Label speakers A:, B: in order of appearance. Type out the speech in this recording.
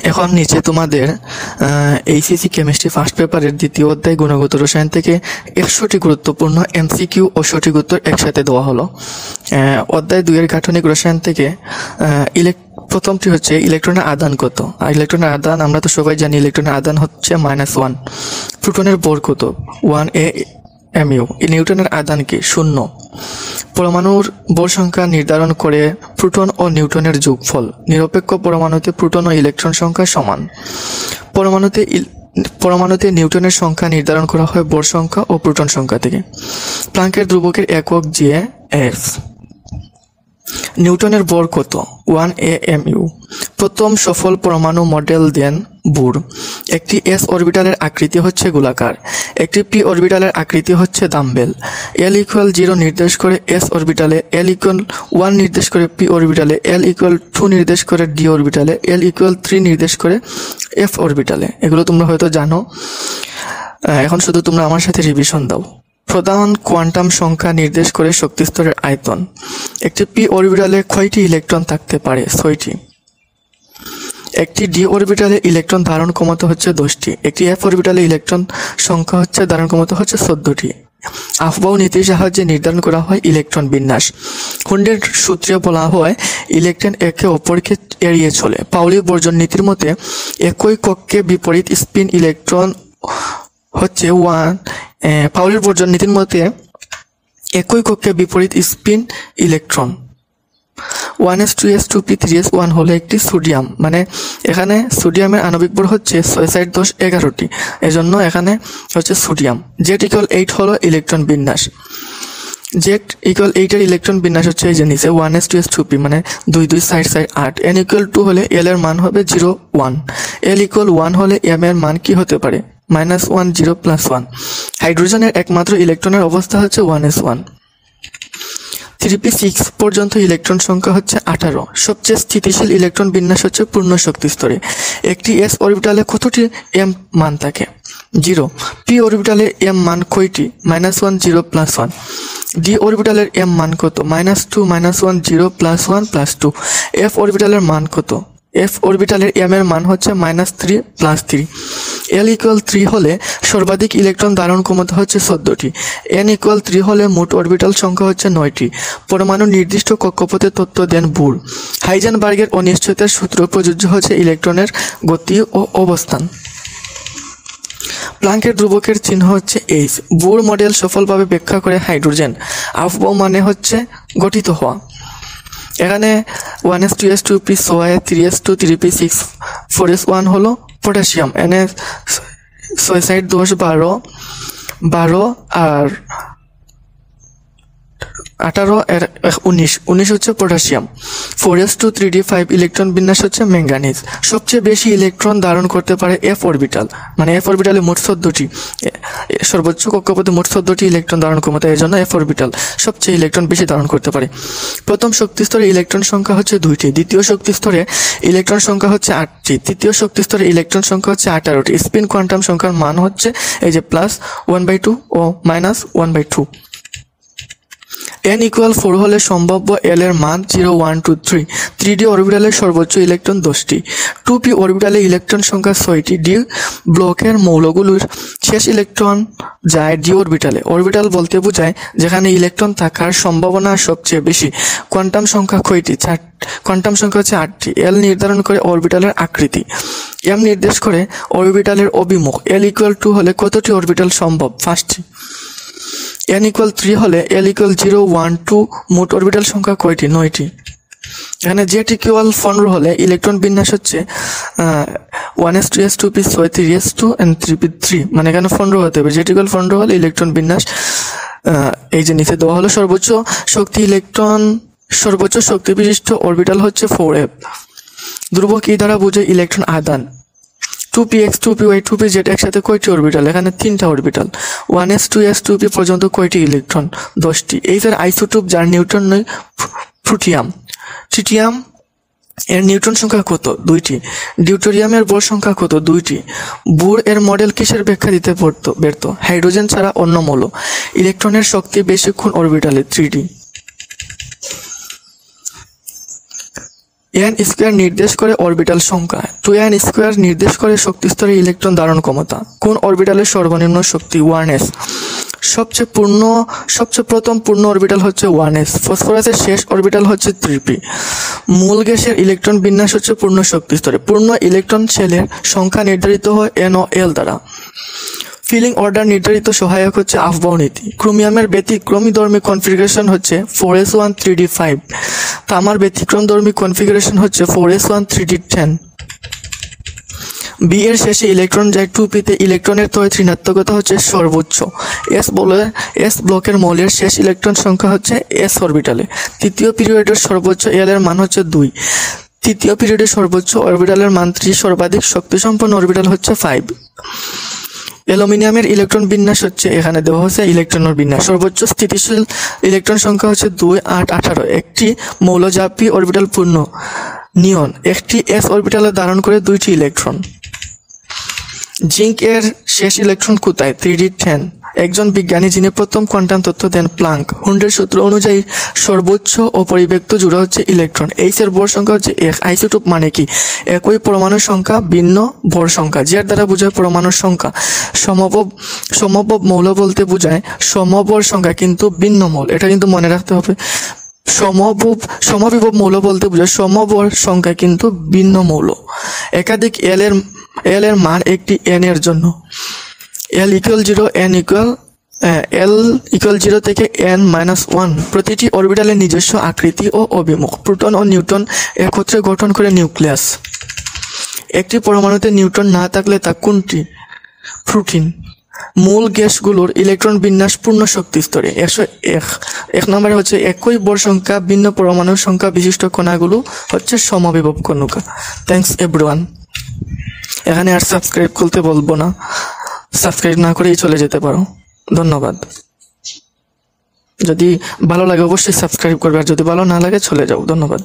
A: এখন নিচে তোমাদের এইচএসসি কেমিস্ট্রি ফার্স্ট পেপারের দ্বিতীয় অধ্যায় গুণগত রসায়ন থেকে 100টি গুরুত্বপূর্ণ এমসিকিউ ও সঠিক উত্তর একসাথে দেওয়া হলো। অধ্যায় 2 এর গাঠনিক রসায়ন থেকে প্রথমটি হচ্ছে ইলেকট্রনের আদান কত। আর ইলেকট্রনের আদান আমরা তো সবাই জানি, ইলেকট্রনের আদান হচ্ছে -1। প্রোটনের ভর কত, 1 AMU। নিউটনের আদান কি, 0। পরমাণুর ভর সংখ্যা নির্ধারণ করে প্রোটন ও নিউটনের যোগফল। নিরপেক্ষ পরমাণুতে প্রোটন ও ইলেকট্রন সংখ্যা সমান। পরমাণুতে নিউটনের সংখ্যা নির্ধারণ করা হয় ভর সংখ্যা ও প্রোটন সংখ্যা থেকে। প্লাঙ্কের ধ্রুবকের একক JF। নিউটনের ভর কত, 1 AMU। প্রথম সফল পরমাণু মডেল দেন বুর। একটি s অরবিটালের আকৃতি হচ্ছে গোলাকার, একটি p অরবিটালের আকৃতি হচ্ছে ডাম্বেল। L=0 নির্দেশ করে s অরবিটালে, L=1 নির্দেশ করে p অরবিটালে, L=2 নির্দেশ করে d অরবিটালে, L=3 নির্দেশ করে f অরবিটালে। এগুলো তোমরা হয়তো জানো, এখন শুধু তোমরা আমার সাথে রিভিশন দাও। প্রধান কোয়ান্টাম সংখ্যা নির্দেশ করে শক্তিস্তরের আয়তন। একটি p অরবিটালে কয়টি ইলেকট্রন থাকতে পারে, 6টি। একটি d অরবিটালে ইলেকট্রন ধারণ ক্ষমতা হচ্ছে 10টি। একটি f অরবিটালে ইলেকট্রন সংখ্যা হচ্ছে ধারণ ক্ষমতা হচ্ছে 14টি। আফবাউ নীতির সাহায্যে নির্ধারণ করা হয় ইলেকট্রন বিন্যাস। কুন্ডের সূত্রে বলা হয় ইলেকট্রন একে অপরকে এড়িয়ে চলে। পাউলি বর্জন নীতির মতে একই কক্ষে বিপরীত স্পিন ইলেকট্রন হচ্ছে 1। পাউলির বর্জন নীতির মতে একই কক্ষে বিপরীত স্পিন ইলেকট্রন 1s2s2p3s1 হলো একটি সোডিয়াম, মানে এখানে সোডিয়ামের আণবিক ভর হচ্ছে 6.1011টি, এজন্য এখানে হচ্ছে সোডিয়াম। Z=8 হলো ইলেকট্রন বিন্যাস। Z=8 এর ইলেকট্রন বিন্যাস হচ্ছে এই যে নিচে 1s2s2p, মানে 2 2 সাইড 8। n=2 হলে l এর মান হবে 0 1। l=1 হলে m এর মান কি হতে পারে, -1 0 +1। হাইড্রোজেনের একমাত্র ইলেকট্রনের অবস্থা হচ্ছে 1s1। 3p6 পর্যন্ত ইলেকট্রন সংখ্যা হচ্ছে 18। সবচেয়ে স্থিতিশীল ইলেকট্রন বিন্যাস হচ্ছে পূর্ণ শক্তি স্তরে। একটি s অরবিটালে কতটি m মান থাকে, 0। p অরবিটালে m মান কয়টি, -1 0 +1। d অরবিটালের m মান কত, -2 -1 0 +1 +2। f অরবিটালের মান কত, f অরবিটালের m এর মান হচ্ছে -3 +3। l=3 হলে সর্বাধিক ইলেকট্রন ধারণ ক্ষমতা হচ্ছে 14টি। n=3 হলে মোট অরবিটাল সংখ্যা হচ্ছে 9টি। পরমাণু নির্দিষ্ট কক্ষপথে তথ্য দেন বুর। হাইজেনবার্গের অনিশ্চয়তার সূত্র প্রযোজ্য হচ্ছে ইলেকট্রনের গতি ও অবস্থান। প্লাঙ্কের ধ্রুবকের চিহ্ন হচ্ছে H। বুর মডেল সফলভাবে ব্যাখ্যা করে হাইড্রোজেন। আফবাউ মানে হচ্ছে গঠিত হওয়া। এখানে 1s2s2p 6, 3s2 3p6 4s1 হলো পটাশিয়াম। এনে 6 সাইড 10 12 আর 18 এর 19 হচ্ছে পটাশিয়াম। 4s2 3d5 ইলেকট্রন বিন্যাস হচ্ছে ম্যাঙ্গানিজ। সবচেয়ে বেশি ইলেকট্রন ধারণ করতে পারে f অরবিটাল, মানে f অরবিটালে মোট 14টি, সর্বোচ্চ কক্ষপথে মোট 14টি ইলেকট্রন ধারণ ক্ষমতা, এর জন্য f অরবিটাল সবচেয়ে ইলেকট্রন বেশি ধারণ করতে পারে। প্রথম শক্তি স্তরে ইলেকট্রন সংখ্যা হচ্ছে 2টি। দ্বিতীয় শক্তি স্তরে ইলেকট্রন সংখ্যা হচ্ছে 8টি। তৃতীয় শক্তি স্তরে ইলেকট্রন সংখ্যা হচ্ছে 18টি। স্পিন কোয়ান্টাম সংখ্যার মান হচ্ছে এই যে +1/2 ও -1/2। n=4 হলে সম্ভাব্য l এর মান 0 1 2 3। 3d অরবিটালের সর্বোচ্চ ইলেকট্রন 10টি। 2p অরবিটালে ইলেকট্রন সংখ্যা 6টি। d ব্লকের মৌলগুলোর শেষ ইলেকট্রন যায় d অরবিটালে। অরবিটাল বলতে বোঝায় যেখানে ইলেকট্রন থাকার সম্ভাবনা সবচেয়ে বেশি। কোয়ান্টাম সংখ্যা কয়টি, 4। কোয়ান্টাম সংখ্যা হচ্ছে 8টি। l নির্ধারণ করে অরবিটালের আকৃতি। m নির্দেশ করে অরবিটালের অভিমুখ। l=2 হলে কতটি অরবিটাল সম্ভব, 5টি। n=3 হলে l=0 1 2 মোট অরবিটাল সংখ্যা কয়টি, 9টি। এখানে Z=15 হলে ইলেকট্রন বিন্যাস হচ্ছে 1s2s2p 6 3s2 and 3p3, মানে এখানে 15 হতে হবে। Z=15 হলে ইলেকট্রন বিন্যাস এই যে নিচে দেওয়া হলো। সর্বোচ্চ শক্তি বিশিষ্ট অরবিটাল হচ্ছে 4f। ধ্রুবক ই দ্বারা বোঝায় ইলেকট্রন আদান। 2px 2py 2pz একসাথে কয়টি অরবিটাল, এখানে 3টা অরবিটাল। 1s2s2p পর্যন্ত কয়টি ইলেকট্রন, 10টি। এই যে আইসোটোপ যার নিউট্রন নয়, ট্রিটিয়াম। ট্রিটিয়াম এর নিউট্রন সংখ্যা কত, 2টি। ডিউটেরিয়ামের ভর সংখ্যা কত, 2টি। বুর এর মডেল কিসের ব্যাখ্যা দিতে ব্যর্থ, হাইড্রোজেন ছাড়া অন্য মৌল। ইলেকট্রনের শক্তি বেশিক্ষণ অরবিটালে, 3d। n স্কোয়ার নির্দেশ করে অরবিটাল সংখ্যা, 2n স্কোয়ার নির্দেশ করে শক্তি স্তরে ইলেকট্রন ধারণ ক্ষমতা। কোন অরবিটালের সর্বনিম্ন শক্তি 1s। সবচেয়ে প্রথম পূর্ণ অরবিটাল হচ্ছে 1s। ফসফরাসের শেষ অরবিটাল হচ্ছে 3p। মূল গ্যাসের ইলেকট্রন বিন্যাস হচ্ছে পূর্ণ শক্তি স্তরে। পূর্ণ ইলেকট্রন শেলের সংখ্যা নির্ধারিত হয় n ও l দ্বারা। ফিলিং অর্ডার নির্ধারিত সহায়ক হচ্ছে আফবাউ নীতি। ক্রোমিয়ামের ব্যতিক্রমধর্মী কনফিগারেশন হচ্ছে 4s1 3d5। তামার ব্যতিক্রমধর্মী কনফিগারেশন হচ্ছে 4s1 3d10। বি এর শেষে ইলেকট্রন যায় 2p-তে। ইলেকট্রনের তড়িৎ ঋণাত্মকতা হচ্ছে সর্বোচ্চ। এস ব্লকের মৌলের শেষ ইলেকট্রন সংখ্যা হচ্ছে s অরবিটালে। তৃতীয় পিরিয়ডের সর্বোচ্চ l এর মান হচ্ছে 2। তৃতীয় পিরিয়ডের সর্বোচ্চ অরবিটালের মান 3। সর্বাধিক শক্তিসম্পন্ন অরবিটাল হচ্ছে 5। অ্যালুমিনিয়ামের ইলেকট্রন বিন্যাস হচ্ছে, এখানে দেওয়া হচ্ছে ইলেকট্রনের বিন্যাস। সর্বোচ্চ স্থিতিশীল ইলেকট্রন সংখ্যা হচ্ছে 2, 8, 18। একটি মৌল যা p অরবিটাল পূর্ণ। নিয়ন একটি s অরবিটালে ধারণ করে 2টি ইলেকট্রন। জিঙ্ক এর শেষ ইলেকট্রন কোথায়? 3d10। একজন বিজ্ঞানী যিনি প্রথম কোয়ান্টাম তত্ত্ব দেন প্লাঙ্ক। হুন্ডের সূত্র অনুযায়ী সর্বোচ্চ অপরিব্যক্ত জোড়া হচ্ছে ইলেকট্রন। এইচ এর ভর সংখ্যা হচ্ছে 1। আইসোটোপ মানে কি? একই পরমাণুর সংখ্যা ভিন্ন ভর সংখ্যা, যার দ্বারা বোঝায় পরমাণুর সংখ্যা। সমভব মৌল বলতে বোঝায় সমভর সংখ্যা কিন্তু ভিন্ন মৌল, এটা কিন্তু মনে রাখতে হবে। সমবিভব মৌল বলতে বোঝায় সমভর সংখ্যা কিন্তু ভিন্ন মৌল। একাধিক এল এর মান একটি n এর জন্য। l = 0, l = 0 থেকে n-1। প্রতিটি অরবিটালের নিজস্ব আকৃতি ও অভিমুখ। প্রোটন ও নিউট্রন একত্রে গঠন করে নিউক্লিয়াস। একটি পরমাণুতে নিউট্রন না থাকলে তা কোনটি? প্রোটিন। মূল গ্যাসগুলোর ইলেকট্রন বিন্যাস পূর্ণ শক্তি স্তরে। 101। 1 নম্বরে হচ্ছে একই ভর সংখ্যা ভিন্ন পরমাণুর সংখ্যা বিশিষ্ট কণাগুলো হচ্ছে সমবিভব কণিকা। Thanks everyone. এখানে আর সাবস্ক্রাইব করতে বলবো না, সাবস্ক্রাইব না করেই চলে যেতে পারো। ধন্যবাদ। যদি ভালো লাগে অবশ্যই সাবস্ক্রাইব করবে, আর যদি ভালো না লাগে চলে যাও। ধন্যবাদ।